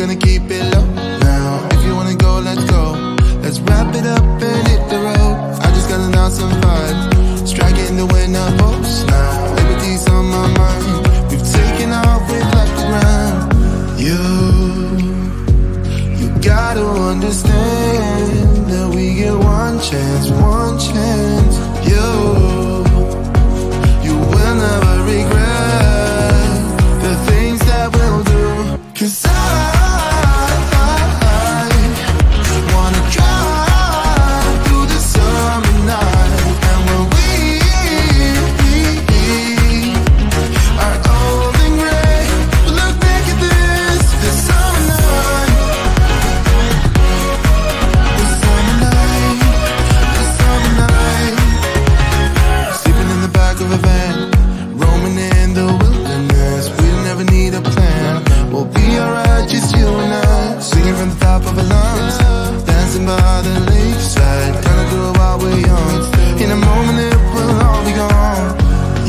gonna keep it low now. If you wanna go, let's go. Let's wrap it up and hit the road. I just got an awesome vibe, striking the winner post now. Liberty's on my mind. We've taken off, we've left the ground. You gotta understand that we get one chance, one chance. You will never regret the things that we'll do. 'Cause I wanna drive sitting by the lakeside, gonna do it while we're young. In a moment it will all be gone.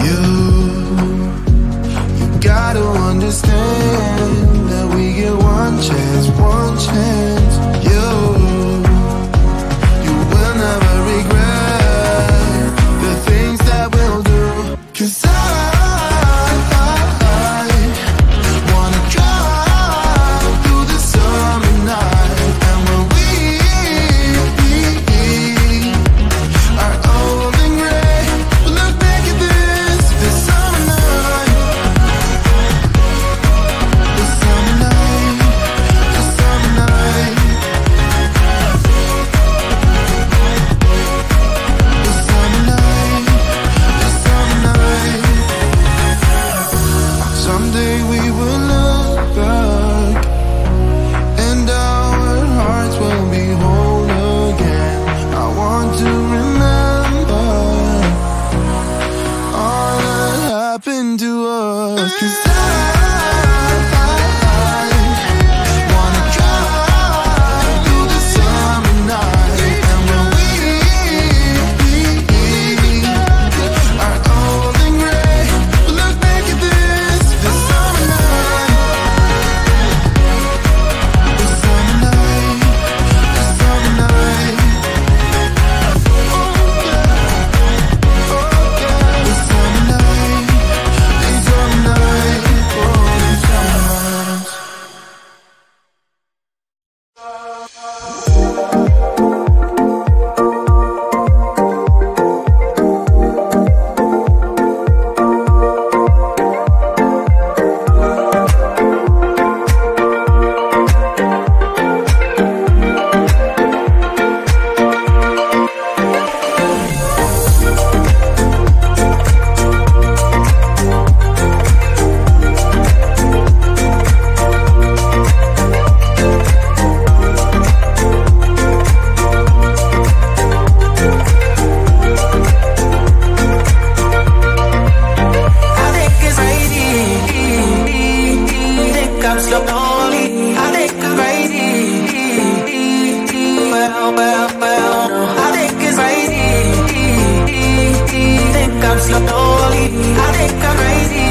You gotta understand that we get one chance, one chance. You will never regret the things that we'll do. 'Cause I wanna drive through the summer night. And when we are old and gray, we'll look back at this summer night. The summer night, the summer night. The summer night, the summer night. Someday we will look back and our hearts will be whole again. I want to remember all that happened to us. 'Cause I wanna drive through the summer night. And when we are old and gray, we'll look back at this summer night. The summer night, the summer night. Oh yeah, the summer night, the summer night, oh the summer night. I think it's crazy. Think I'm slowly. I think I'm crazy. Well. I think it's crazy. Think I'm slowly. I think I'm crazy.